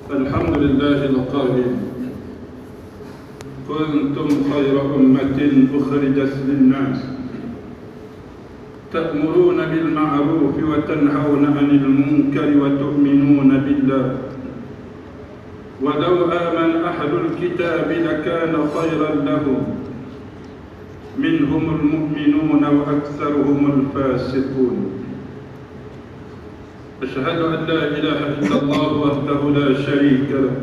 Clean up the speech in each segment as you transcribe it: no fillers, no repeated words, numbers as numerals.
الحمد لله القائل كنتم خير أمة أخرجت للناس تأمرون بالمعروف وتنهون عن المنكر وتؤمنون بالله ولو آمن أهل الكتاب لكان خيرا لهم منهم المؤمنون وأكثرهم الفاسقون أشهد أن لا إله إلا الله وحده لا شريك له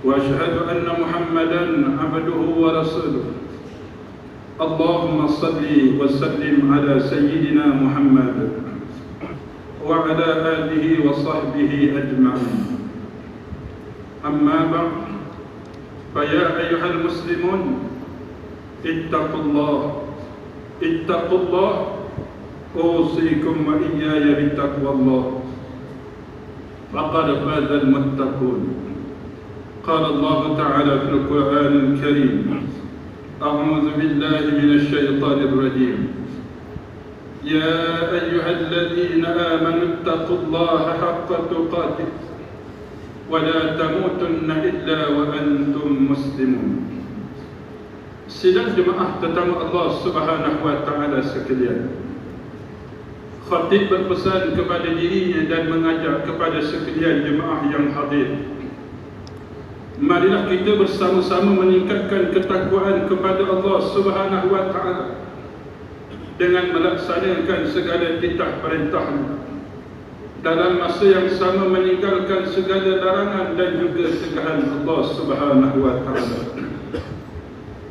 وأشهد أن محمدا عبده ورسوله اللهم صل وسلم على سيدنا محمد وعلى آله وصحبه أجمعين أما بعد فيا أيها المسلمون اتقوا الله أوصيكم وإياي بتقوى الله فقد فاز المتقون قال الله تعالى في القرآن الكريم أعوذ بالله من الشيطان الرجيم يا أيها الذين آمنوا اتقوا الله حق تقاته ولا تموتن إلا وأنتم مسلمون. Sidang jemaah tetamu Allah Subhanahu wa taala sekalian, khatib berpesan kepada dirinya dan mengajak kepada sekalian jemaah yang hadir, marilah kita bersama-sama meningkatkan ketakwaan kepada Allah Subhanahu wa taala dengan melaksanakan segala titah perintahnya, dalam masa yang sama meninggalkan segala larangan dan juga cegahan Allah Subhanahu wa taala.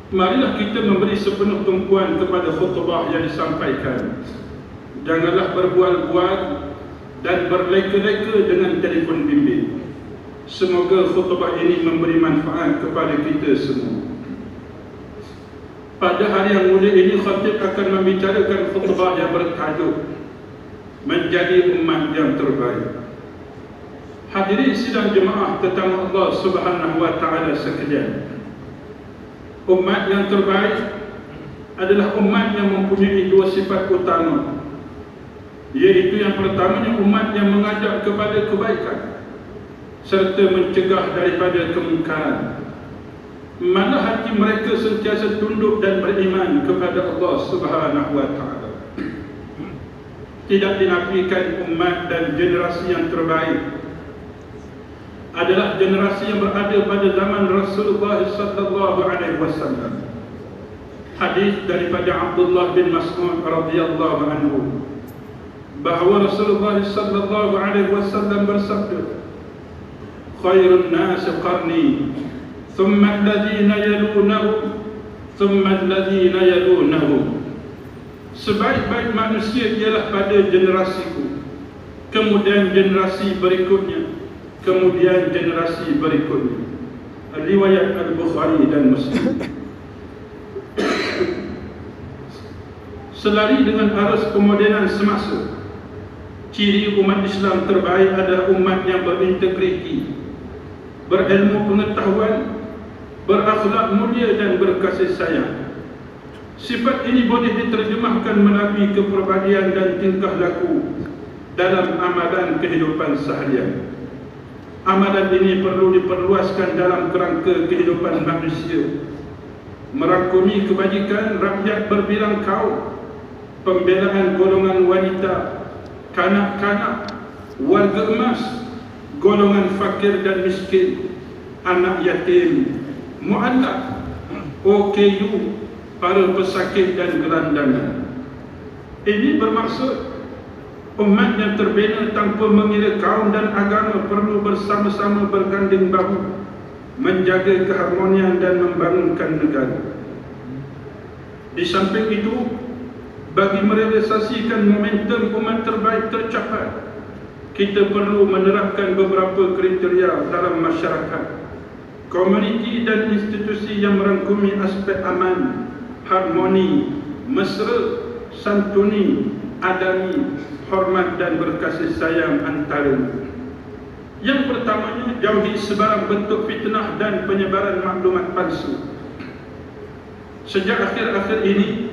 Marilah kita memberi sepenuh tumpuan kepada khutbah yang disampaikan. Janganlah berbual-bual dan berleka-leka dengan telefon bimbit. Semoga khutbah ini memberi manfaat kepada kita semua. Pada hari yang mulia ini, khatib akan membicarakan khutbah yang bertajuk Menjadi Umat yang Terbaik. Hadirin sidang jemaah tetamu Allah Subhanahu wa taala sekalian, umat yang terbaik adalah umat yang mempunyai dua sifat utama, iaitu yang pertamanya umat yang mengajak kepada kebaikan serta mencegah daripada kemungkaran, mana hati mereka sentiasa tunduk dan beriman kepada Allah Subhanahu wa taala. Tidak dinafikan umat dan generasi yang terbaik adalah generasi yang berada pada zaman Rasulullah sallallahu alaihi wasallam. Hadis daripada Abdullah bin Mas'ud radhiyallahu anhu bahawa Rasulullah sallallahu alaihi wasallam bersabda, khairun nas qarni thumma alladhina yalunahum thumma alladhina yalunahum. Sebaik-baik manusia ialah pada generasiku, kemudian generasi berikutnya, kemudian generasi berikutnya. Riwayat Al-Bukhari dan Muslim. Selari dengan arus kemodenan semasa, ciri umat Islam terbaik adalah umat yang berintegriti, berilmu pengetahuan, berakhlak mulia dan berkasih sayang. Sifat ini boleh diterjemahkan melalui kepribadian dan tingkah laku dalam amalan kehidupan seharian. Amalan ini perlu diperluaskan dalam kerangka kehidupan manusia, merangkumi kebajikan rakyat berbilang kaum, pembelaan golongan wanita, kanak-kanak, warga emas, golongan fakir dan miskin, anak yatim, mu'allaf, OKU, para pesakit dan gelandangan. Ini bermaksud umat yang terbina tanpa mengira kaum dan agama perlu bersama-sama berganding bahu menjaga keharmonian dan membangunkan negara. Di samping itu, bagi merealisasikan momentum umat terbaik tercapai, kita perlu menerapkan beberapa kriteria dalam masyarakat, komuniti dan institusi yang merangkumi aspek aman, harmoni, mesra, santuni, adami, hormat dan berkasih sayang antaranya. Yang pertamanya, jauhi sebarang bentuk fitnah dan penyebaran maklumat palsu. Sejak akhir-akhir ini,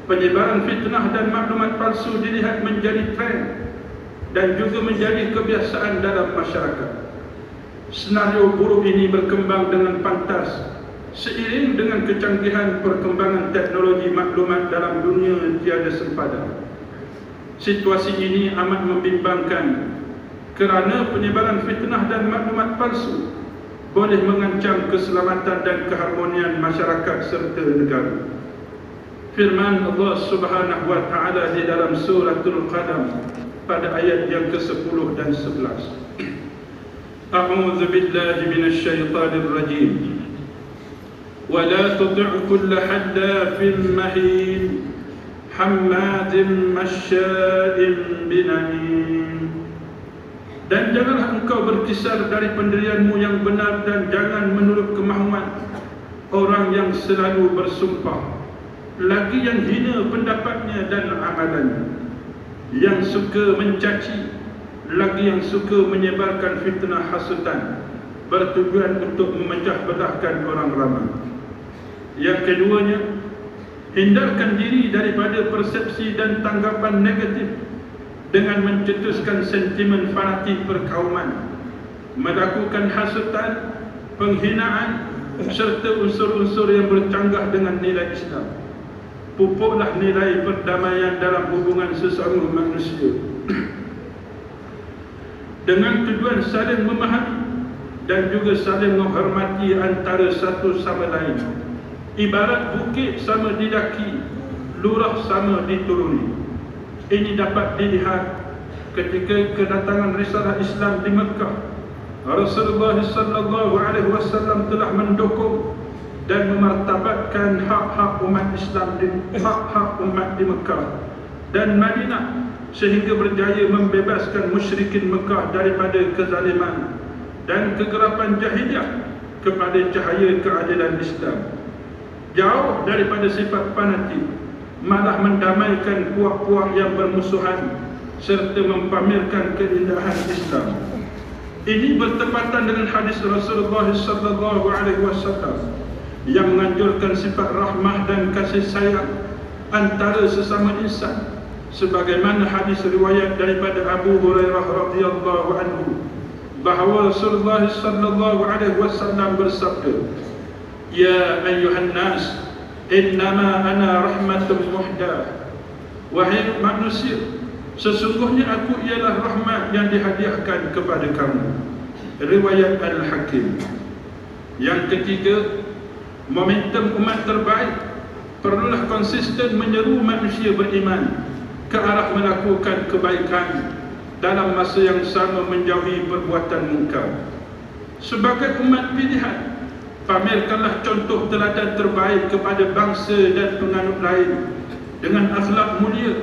penyebaran fitnah dan maklumat palsu dilihat menjadi tren dan juga menjadi kebiasaan dalam masyarakat. Senario buruk ini berkembang dengan pantas seiring dengan kecanggihan perkembangan teknologi maklumat dalam dunia tiada sempadan. Situasi ini amat membimbangkan kerana penyebaran fitnah dan maklumat palsu boleh mengancam keselamatan dan keharmonian masyarakat serta negara. Firman Allah Subhanahu wa taala di dalam suratul Qadam pada ayat yang ke-10 dan 11. A'udzu billahi minasy syaithanir rajim. Wa la tuti' kulla haddafin mahin hammadin masya'in binamin. Dan janganlah engkau berkisar dari pendirianmu yang benar, dan jangan menurut kemahuan orang yang selalu bersumpah, lagi yang hina pendapatnya dan amalannya, yang suka mencaci, lagi yang suka menyebarkan fitnah hasutan bertujuan untuk memecah belahkan orang ramai. Yang keduanya, hindarkan diri daripada persepsi dan tanggapan negatif dengan mencetuskan sentimen fanatik perkauman, melakukan hasutan, penghinaan serta unsur-unsur yang bercanggah dengan nilai Islam. Pupuklah nilai perdamaian dalam hubungan sesama manusia dengan tujuan saling memahami dan juga saling menghormati antara satu sama lain. Ibarat bukit sama didaki, lurah sama dituruni. Ini dapat dilihat ketika kedatangan risalah Islam di Mekah. Rasulullah sallallahu alaihi wasallam telah mendukung dan memartabatkan hak-hak umat Islam di Mekah dan Madinah, sehingga berjaya membebaskan musyrikin Mekah daripada kezaliman dan kegelapan jahiliah kepada cahaya keadilan Islam. Jauh daripada sifat fanatik, malah mendamaikan puak-puak yang bermusuhan serta mempamerkan keindahan Islam. Ini bertepatan dengan hadis Rasulullah sallallahu alaihi wasallam yang menganjurkan sifat rahmah dan kasih sayang antara sesama insan, sebagaimana hadis riwayat daripada Abu Hurairah radhiyallahu anhu bahawa Rasulullah sallallahu alaihi wasallam bersabda, "Ya ayyuhan nas, innama ana rahmatun muhdah." Wahai manusia, sesungguhnya aku ialah rahmat yang dihadiahkan kepada kamu. Riwayat Al-Hakim. Yang ketiga, momentum umat terbaik perlulah konsisten menyeru manusia beriman ke arah melakukan kebaikan dalam masa yang sama menjauhi perbuatan mungkar. Sebagai umat pilihan, pamerkanlah contoh teladan terbaik kepada bangsa dan penganut lain dengan akhlak mulia,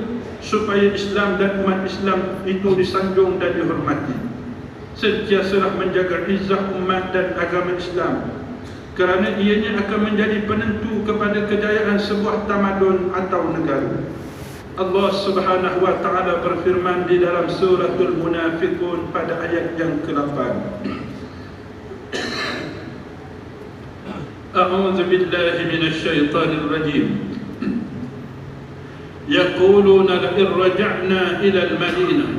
supaya Islam dan umat Islam itu disanjung dan dihormati. Sentiasalah menjaga izzah umat dan agama Islam, kerana ianya akan menjadi penentu kepada kejayaan sebuah tamadun atau negara. Allah Subhanahu wa taala berfirman di dalam suratul Munafiqun pada ayat yang ke-8. A'udzu billahi minasy syaithanir rajim. Yaquluna la in raja'na ila al-Madinah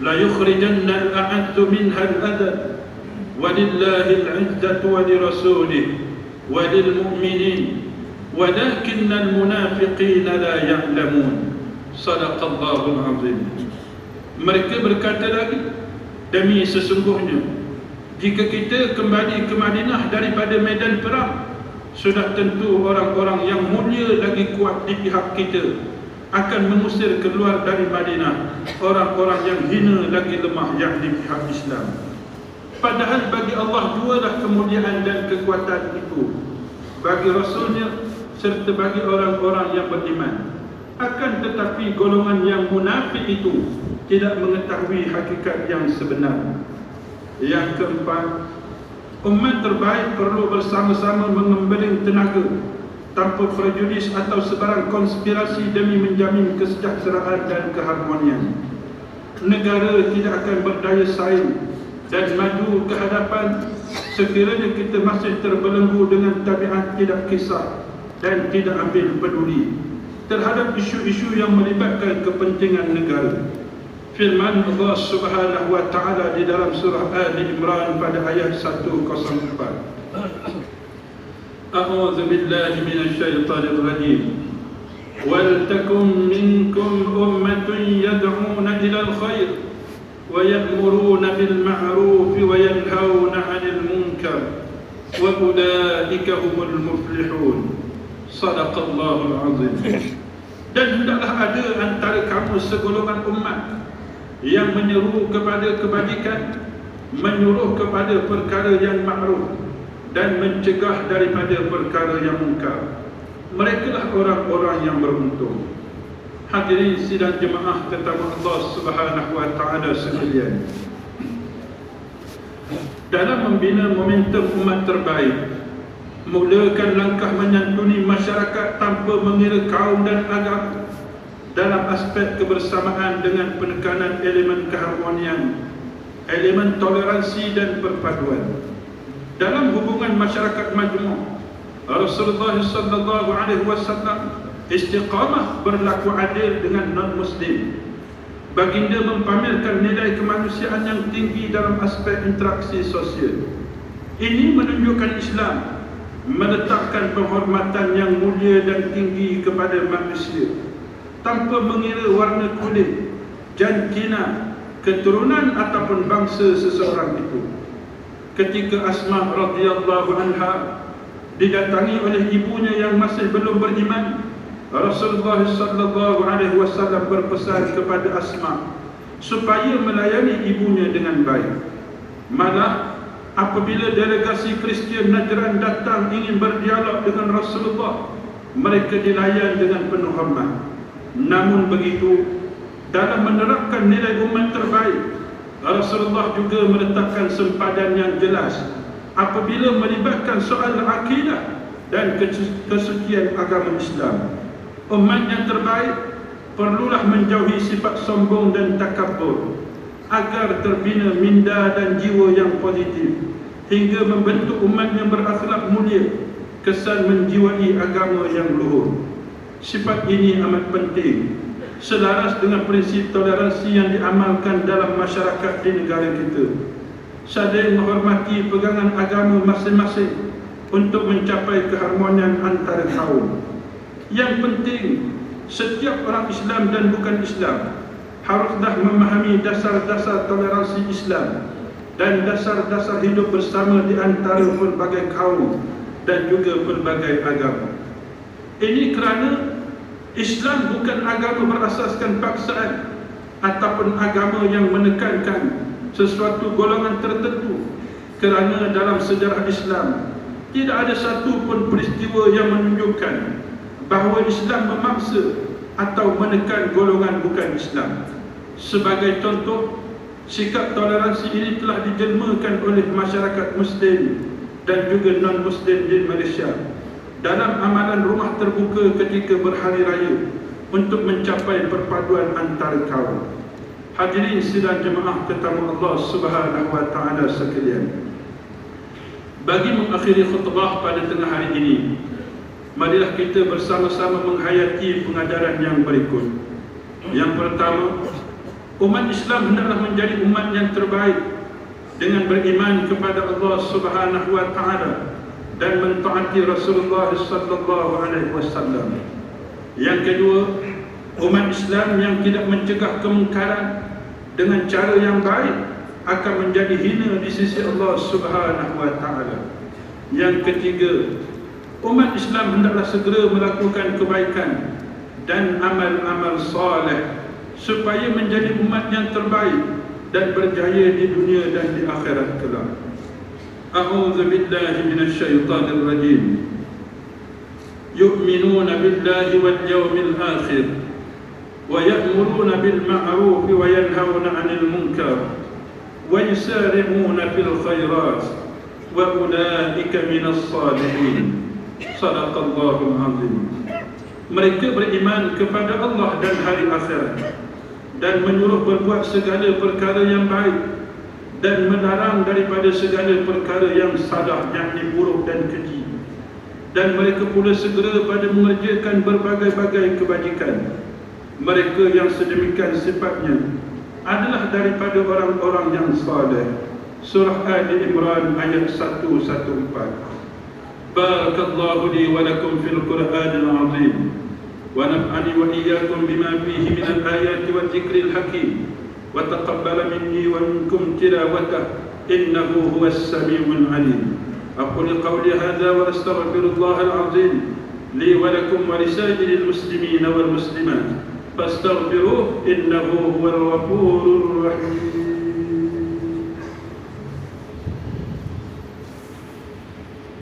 la yukhrijanna al-a'azzu minha al-adhall walillahi al-'izzatu wa lirasulihi wa lilmu'minin walakinna al-munafiqina la ya'lamun. Sadaqallahul 'azim. Mereka berkata lagi, demi sesungguhnya jika kita kembali ke Madinah daripada medan perang, sudah tentu orang-orang yang mulia lagi kuat di pihak kita akan mengusir keluar dari Madinah orang-orang yang hina lagi lemah yang di pihak Islam. Padahal bagi Allah dualah kemuliaan dan kekuatan itu, bagi Rasulnya serta bagi orang-orang yang beriman. Akan tetapi golongan yang munafik itu tidak mengetahui hakikat yang sebenar. Yang keempat, umat terbaik perlu bersama-sama mengembeling tenaga tanpa prejudis atau sebarang konspirasi demi menjamin kesejahteraan dan keharmonian. Negara tidak akan berdaya saing dan maju ke hadapan sekiranya kita masih terbelenggu dengan tabiat tidak kisah dan tidak ambil peduli terhadap isu-isu yang melibatkan kepentingan negara. firman Allah Subhanahu wa taala di dalam surah Ali Imran pada ayat 104. A'udzu billahi minasy syaithanir rajim. Wal takum minkum ummatun yad'una ilal khair wa ya'muruna bil ma'ruf wa yanhauna 'anil munkar wa ulaika humul muflihun. Shadaqallahul azim. Dan hendaklah ada antara kamu segolongan umat yang menyeru kepada kebajikan, menyuruh kepada perkara yang ma'ruf dan mencegah daripada perkara yang mungkar. Merekalah orang-orang yang beruntung. Hadirin sidang jemaah tetamu Allah Subhanahu wa taala sekalian, dalam membina momentum umat terbaik, mulakan langkah menyantuni masyarakat tanpa mengira kaum dan agama dalam aspek kebersamaan dengan penekanan elemen keharmonian, elemen toleransi dan perpaduan. Dalam hubungan masyarakat majmuk, Rasulullah sallallahu alaihi wasallam istiqamah berlaku adil dengan non-muslim. Baginda mempamerkan nilai kemanusiaan yang tinggi dalam aspek interaksi sosial. Ini menunjukkan Islam meletakkan penghormatan yang mulia dan tinggi kepada manusia tanpa mengira warna kulit, jantina, keturunan ataupun bangsa seseorang itu. Ketika Asma radhiyallahu anha didatangi oleh ibunya yang masih belum beriman, Rasulullah sallallahu alaihi wasallam berpesan kepada Asma supaya melayani ibunya dengan baik. Malah apabila delegasi Kristian Najran datang ingin berdialog dengan Rasulullah, mereka dilayan dengan penuh hormat. Namun begitu, dalam menerapkan nilai umat terbaik, Rasulullah juga meletakkan sempadan yang jelas apabila melibatkan soal akidah dan kesucian agama Islam. Umat yang terbaik perlulah menjauhi sifat sombong dan takabur agar terbina minda dan jiwa yang positif hingga membentuk umat yang berakhlak mulia, kesan menjiwai agama yang luhur. Sifat ini amat penting, selaras dengan prinsip toleransi yang diamalkan dalam masyarakat di negara kita. Saling menghormati pegangan agama masing-masing untuk mencapai keharmonian antara kaum. Yang penting, setiap orang Islam dan bukan Islam haruslah memahami dasar-dasar toleransi Islam dan dasar-dasar hidup bersama di antara pelbagai kaum dan juga pelbagai agama. Ini kerana Islam bukan agama berasaskan paksaan ataupun agama yang menekankan sesuatu golongan tertentu, kerana dalam sejarah Islam tidak ada satu pun peristiwa yang menunjukkan bahawa Islam memaksa atau menekan golongan bukan Islam. Sebagai contoh, sikap toleransi ini telah dijelmakan oleh masyarakat Muslim dan juga non-Muslim di Malaysia dalam amalan rumah terbuka ketika berhari raya untuk mencapai perpaduan antara kaum. Hadirin sidang jemaah tetamu Allah Subhanahu wa taala sekalian, bagi mengakhiri khutbah pada tengah hari ini, marilah kita bersama-sama menghayati pengajaran yang berikut. Yang pertama, umat Islam hendaklah menjadi umat yang terbaik dengan beriman kepada Allah Subhanahu wa taala dan mentaati Rasulullah sallallahu alaihi wasallam. Yang kedua, umat Islam yang tidak mencegah kemungkaran dengan cara yang baik akan menjadi hina di sisi Allah Subhanahu wa taala. Yang ketiga, umat Islam hendaklah segera melakukan kebaikan dan amal-amal soleh supaya menjadi umat yang terbaik dan berjaya di dunia dan di akhirat kelak. A'udzu billahi minasy syaithanir rajim. Yu'minuna billahi wal yawmil akhir wa ya'muruna bil ma'ruf wa yanhauna 'anil munkar wa yusari'una fil khairat wa ulaika minas salihin. Shadaqallahul azim. Mereka beriman kepada Allah dan hari akhirat dan menyuruh berbuat segala perkara yang baik dan melarang daripada segala perkara yang salah, yang buruk dan keji. Dan mereka pula segera pada mengerjakan berbagai-bagai kebajikan. Mereka yang sedemikian sifatnya adalah daripada orang-orang yang saleh. Surah Ali Imran ayat 114. Barakallahu li wa lakum fil Qur'anil azim wa naf'ani wa iyyakum bima fihi min al-ayati wa dhikril hakim wa taqabbala minni wa minkum tilawatahu innahu huwas samiul alim. أقول قولي هذا وأستغفر الله العظيم لي ولكم ولسائر المسلمين والمسلمات فاستغفروه إنه هو الغفور الرحيم.